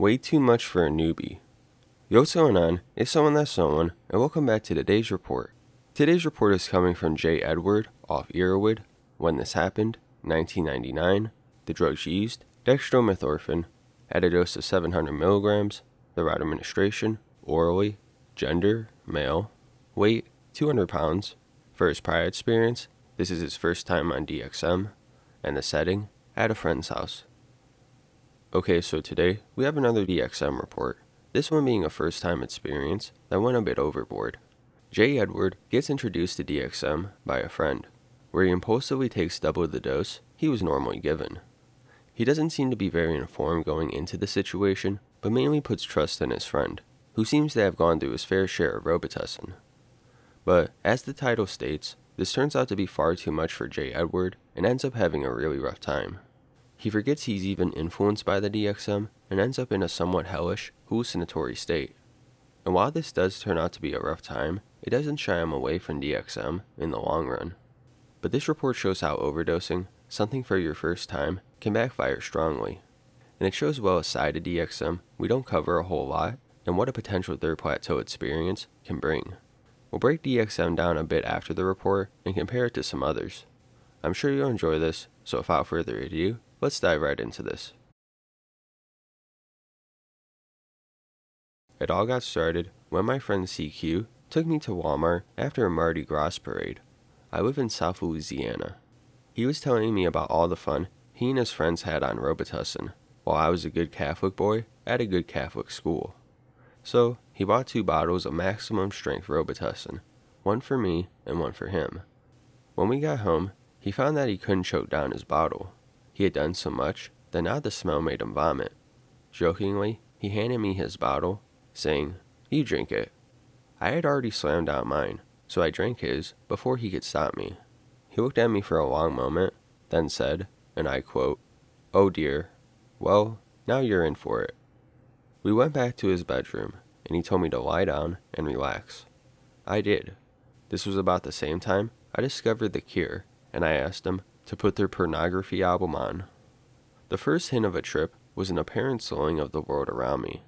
Way too much for a newbie. Yo, what's going on? It's That's Someone, and welcome back to today's report. Today's report is coming from J. Edward off Irrawood, When This Happened, 1999, the drugs used, dextromethorphan, at a dose of 700 milligrams, the route administration, orally, gender, male, weight, 200 pounds, for his prior experience, this is his first time on DXM, and the setting, at a friend's house. Okay, so today, we have another DXM report, this one being a first-time experience that went a bit overboard. J. Edward gets introduced to DXM by a friend, where he impulsively takes double the dose he was normally given. He doesn't seem to be very informed going into the situation, but mainly puts trust in his friend, who seems to have gone through his fair share of Robitussin. But, as the title states, this turns out to be far too much for J. Edward and ends up having a really rough time. He forgets he's even influenced by the DXM and ends up in a somewhat hellish, hallucinatory state. And while this does turn out to be a rough time, it doesn't shy him away from DXM in the long run. But this report shows how overdosing, something for your first time, can backfire strongly. And it shows well a side of DXM we don't cover a whole lot, and what a potential third plateau experience can bring. We'll break DXM down a bit after the report and compare it to some others. I'm sure you'll enjoy this, so without further ado, let's dive right into this. It all got started when my friend CQ took me to Walmart after a Mardi Gras parade. I live in South Louisiana. He was telling me about all the fun he and his friends had on Robitussin, while I was a good Catholic boy at a good Catholic school. So, he bought 2 bottles of maximum strength Robitussin, one for me and one for him. When we got home, he found that he couldn't choke down his bottle. He had done so much that now the smell made him vomit. Jokingly, he handed me his bottle, saying, "You drink it." I had already slammed down mine, so I drank his before he could stop me. He looked at me for a long moment, then said, and I quote, "Oh dear, well, now you're in for it." We went back to his bedroom, and he told me to lie down and relax. I did. This was about the same time I discovered The Cure, and I asked him to put their pornography album on. The first hint of a trip was an apparent slowing of the world around me.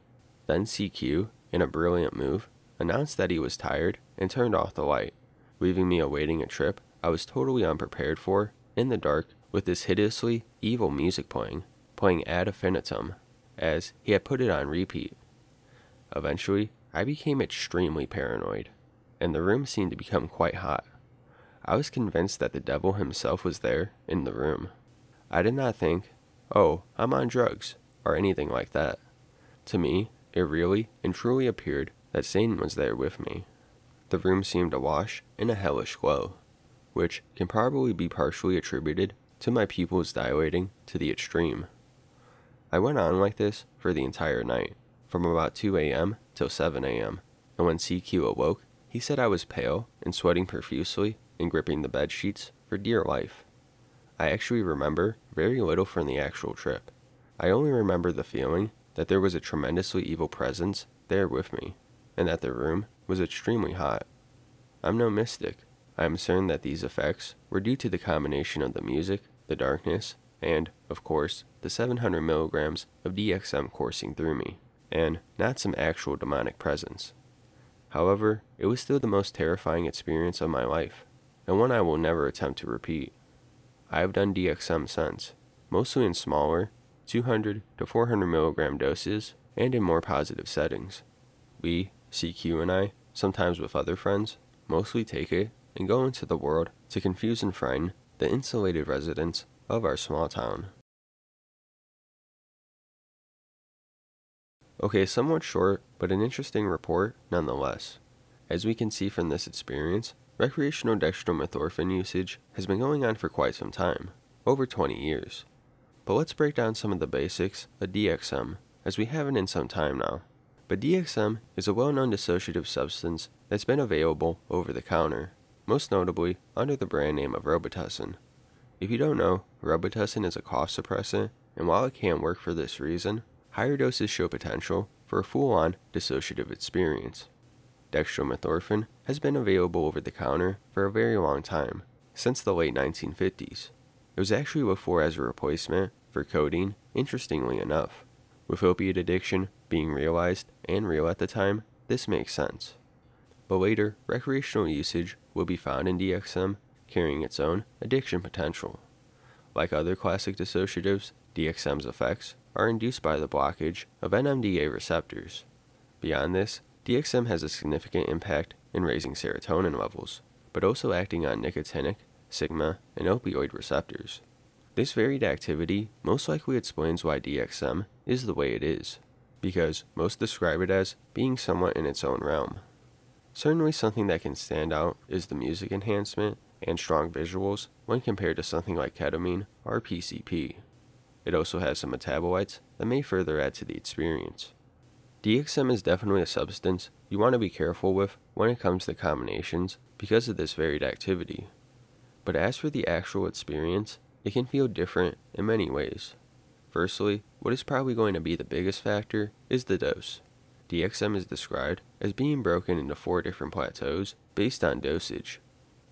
Then CQ, in a brilliant move, announced that he was tired and turned off the light, leaving me awaiting a trip I was totally unprepared for, in the dark, with this hideously evil music playing ad infinitum, as he had put it on repeat. Eventually, I became extremely paranoid, and the room seemed to become quite hot. I was convinced that the devil himself was there, in the room. I did not think, "Oh, I'm on drugs," or anything like that. To me, it really and truly appeared that Satan was there with me. The room seemed awash in a hellish glow, which can probably be partially attributed to my pupils dilating to the extreme. I went on like this for the entire night, from about 2 a.m. till 7 a.m., and when CQ awoke, he said I was pale and sweating profusely and gripping the bed sheets for dear life. I actually remember very little from the actual trip. I only remember the feeling that there was a tremendously evil presence there with me, and that the room was extremely hot. I'm no mystic. I am certain that these effects were due to the combination of the music, the darkness, and, of course, the 700 milligrams of DXM coursing through me, and not some actual demonic presence. However, it was still the most terrifying experience of my life, and one I will never attempt to repeat. I have done DXM since, mostly in smaller, 200 to 400 milligram doses, and in more positive settings. We, CQ and I, sometimes with other friends, mostly take it and go into the world to confuse and frighten the insulated residents of our small town. Okay, somewhat short, but an interesting report nonetheless. As we can see from this experience, recreational dextromethorphan usage has been going on for quite some time, over 20 years. But let's break down some of the basics of DXM, as we haven't in some time now. But DXM is a well-known dissociative substance that's been available over the counter, most notably under the brand name of Robitussin. If you don't know, Robitussin is a cough suppressant, and while it can work for this reason, higher doses show potential for a full-on dissociative experience. Dextromethorphan has been available over the counter for a very long time, since the late 1950s. It was actually before as a replacement for codeine, interestingly enough, With opiate addiction being realized and real at the time, this makes sense. But later, recreational usage will be found in DXM carrying its own addiction potential. Like other classic dissociatives, DXM's effects are induced by the blockage of NMDA receptors. Beyond this, DXM has a significant impact in raising serotonin levels, but also acting on nicotinic, sigma, and opioid receptors. This varied activity most likely explains why DXM is the way it is, because most describe it as being somewhat in its own realm. Certainly something that can stand out is the music enhancement and strong visuals when compared to something like ketamine or PCP. It also has some metabolites that may further add to the experience. DXM is definitely a substance you want to be careful with when it comes to combinations because of this varied activity. But as for the actual experience, it can feel different in many ways. Firstly, what is probably going to be the biggest factor is the dose. DXM is described as being broken into 4 different plateaus based on dosage.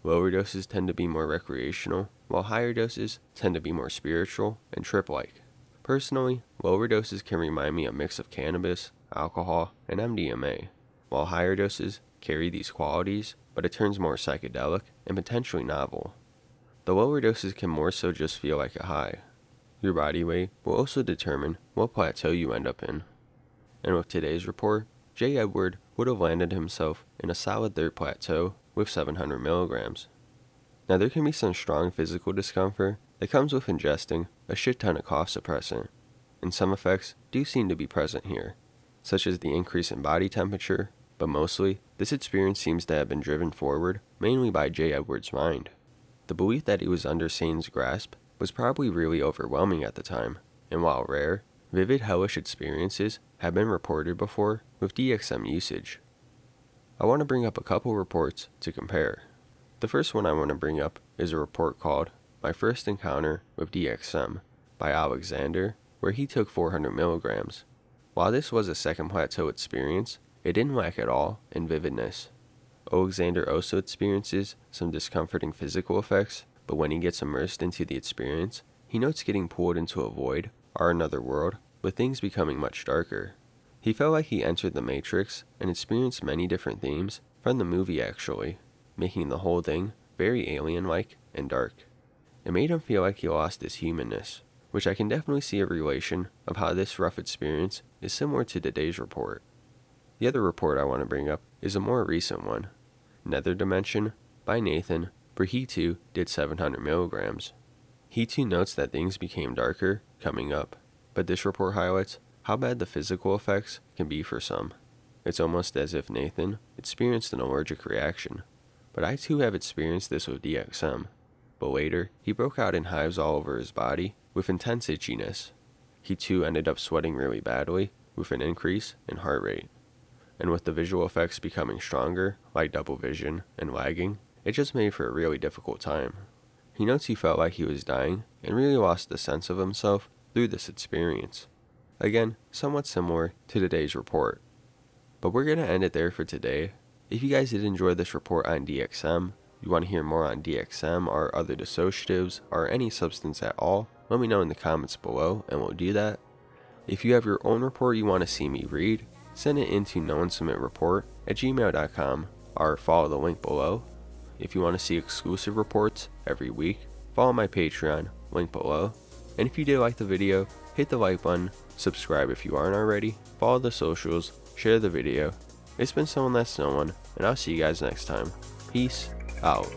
Lower doses tend to be more recreational, while higher doses tend to be more spiritual and trip-like. Personally, lower doses can remind me of a mix of cannabis, alcohol, and MDMA, while higher doses carry these qualities, but it turns more psychedelic and potentially novel. The lower doses can more so just feel like a high. Your body weight will also determine what plateau you end up in. And with today's report, Jay Edward would have landed himself in a solid 3rd plateau with 700 milligrams. Now there can be some strong physical discomfort that comes with ingesting a shit ton of cough suppressant, and some effects do seem to be present here, such as the increase in body temperature, but mostly, this experience seems to have been driven forward mainly by Jay Edward's mind. The belief that he was under Satan's grasp was probably really overwhelming at the time, and while rare, vivid hellish experiences have been reported before with DXM usage. I want to bring up a couple reports to compare. The first one I want to bring up is a report called My First Encounter with DXM by Alexander, where he took 400 milligrams. While this was a 2nd plateau experience, it didn't lack at all in vividness. Alexander also experiences some discomforting physical effects, but when he gets immersed into the experience, he notes getting pulled into a void or another world, with things becoming much darker. He felt like he entered the Matrix and experienced many different themes from the movie actually, making the whole thing very alien-like and dark. It made him feel like he lost his humanness, which I can definitely see a relation of how this rough experience is similar to today's report. The other report I want to bring up is a more recent one, Nether Dimension by Nathan, where he too did 700 milligrams. He too notes that things became darker coming up, but this report highlights how bad the physical effects can be for some. It's almost as if Nathan experienced an allergic reaction, but I too have experienced this with DXM, but later he broke out in hives all over his body with intense itchiness. He too ended up sweating really badly with an increase in heart rate. And with the visual effects becoming stronger, like double vision and lagging, it just made for a really difficult time. He notes he felt like he was dying and really lost the sense of himself through this experience. Again, somewhat similar to today's report. But we're going to end it there for today. If you guys did enjoy this report on DXM, you want to hear more on DXM or other dissociatives or any substance at all, let me know in the comments below and we'll do that. If you have your own report you want to see me read, send it into knowinsubmitreport@gmail.com or follow the link below. If you want to see exclusive reports every week, follow my Patreon, link below. And if you did like the video, hit the like button, subscribe if you aren't already, follow the socials, share the video. It's been Someone That's No One, and I'll see you guys next time. Peace out.